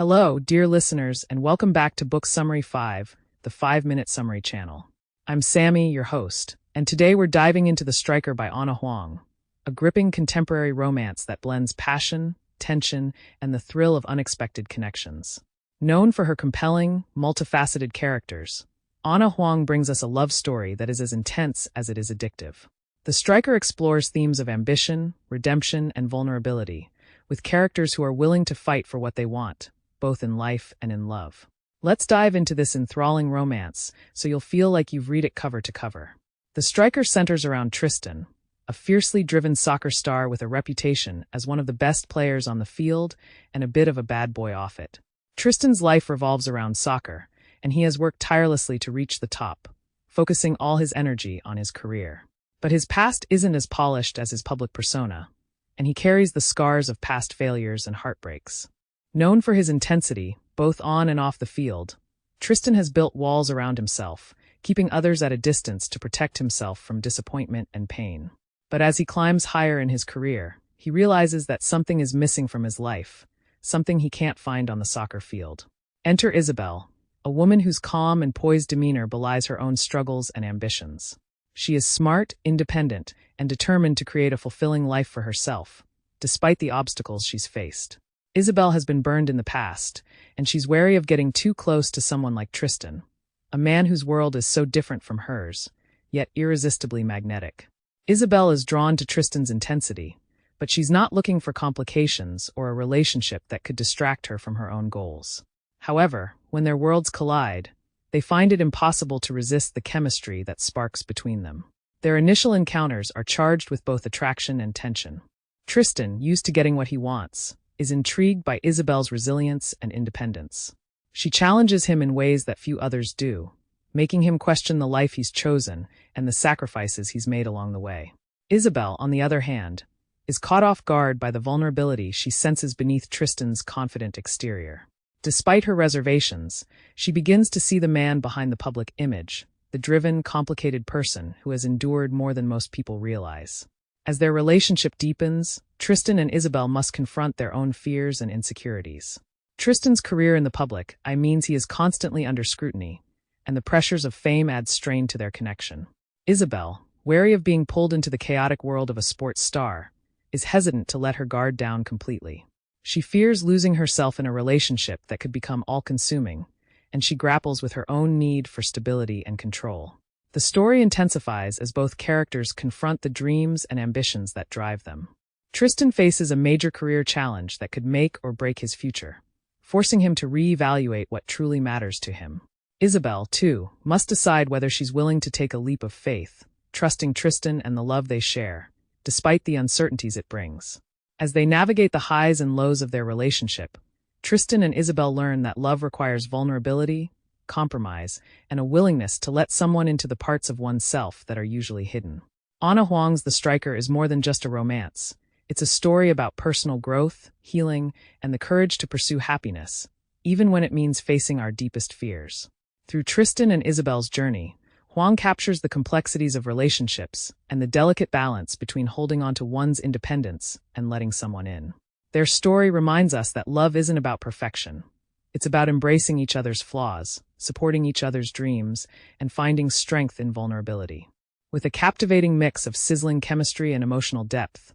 Hello, dear listeners, and welcome back to Book Summary 5, the 5-Minute Summary channel. I'm Sammy, your host, and today we're diving into The Striker by Ana Huang, a gripping contemporary romance that blends passion, tension, and the thrill of unexpected connections. Known for her compelling, multifaceted characters, Ana Huang brings us a love story that is as intense as it is addictive. The Striker explores themes of ambition, redemption, and vulnerability, with characters who are willing to fight for what they want, both in life and in love. Let's dive into this enthralling romance so you'll feel like you've read it cover to cover. The Striker centers around Tristan, a fiercely driven soccer star with a reputation as one of the best players on the field and a bit of a bad boy off it. Tristan's life revolves around soccer, and he has worked tirelessly to reach the top, focusing all his energy on his career. But his past isn't as polished as his public persona, and he carries the scars of past failures and heartbreaks. Known for his intensity, both on and off the field, Tristan has built walls around himself, keeping others at a distance to protect himself from disappointment and pain. But as he climbs higher in his career, he realizes that something is missing from his life, something he can't find on the soccer field. Enter Isabel, a woman whose calm and poised demeanor belies her own struggles and ambitions. She is smart, independent, and determined to create a fulfilling life for herself, despite the obstacles she's faced. Isabel has been burned in the past, and she's wary of getting too close to someone like Tristan, a man whose world is so different from hers, yet irresistibly magnetic. Isabel is drawn to Tristan's intensity, but she's not looking for complications or a relationship that could distract her from her own goals. However, when their worlds collide, they find it impossible to resist the chemistry that sparks between them. Their initial encounters are charged with both attraction and tension. Tristan, used to getting what he wants, is intrigued by Isabel's resilience and independence. She challenges him in ways that few others do, making him question the life he's chosen and the sacrifices he's made along the way. Isabel, on the other hand, is caught off guard by the vulnerability she senses beneath Tristan's confident exterior. Despite her reservations, she begins to see the man behind the public image, the driven, complicated person who has endured more than most people realize. As their relationship deepens, Tristan and Isabel must confront their own fears and insecurities. Tristan's career in the public eye means he is constantly under scrutiny, and the pressures of fame add strain to their connection. Isabel, wary of being pulled into the chaotic world of a sports star, is hesitant to let her guard down completely. She fears losing herself in a relationship that could become all-consuming, and she grapples with her own need for stability and control. The story intensifies as both characters confront the dreams and ambitions that drive them. Tristan faces a major career challenge that could make or break his future, forcing him to reevaluate what truly matters to him. Isabel, too, must decide whether she's willing to take a leap of faith, trusting Tristan and the love they share, despite the uncertainties it brings. As they navigate the highs and lows of their relationship, Tristan and Isabel learn that love requires vulnerability, compromise, and a willingness to let someone into the parts of oneself that are usually hidden. Ana Huang's The Striker is more than just a romance. It's a story about personal growth, healing, and the courage to pursue happiness, even when it means facing our deepest fears. Through Tristan and Isabel's journey, Huang captures the complexities of relationships and the delicate balance between holding on to one's independence and letting someone in. Their story reminds us that love isn't about perfection. It's about embracing each other's flaws, supporting each other's dreams, and finding strength in vulnerability. With a captivating mix of sizzling chemistry and emotional depth,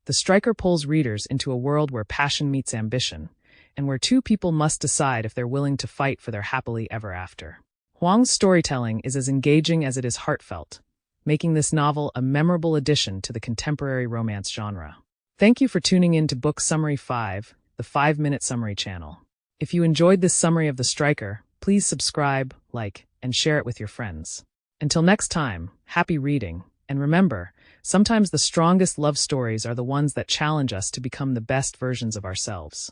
The Striker pulls readers into a world where passion meets ambition, and where two people must decide if they're willing to fight for their happily ever after. Huang's storytelling is as engaging as it is heartfelt, making this novel a memorable addition to the contemporary romance genre. Thank you for tuning in to Book Summary 5, the 5-Minute Summary channel. If you enjoyed this summary of The Striker, please subscribe, like, and share it with your friends. Until next time, happy reading, and remember, sometimes the strongest love stories are the ones that challenge us to become the best versions of ourselves.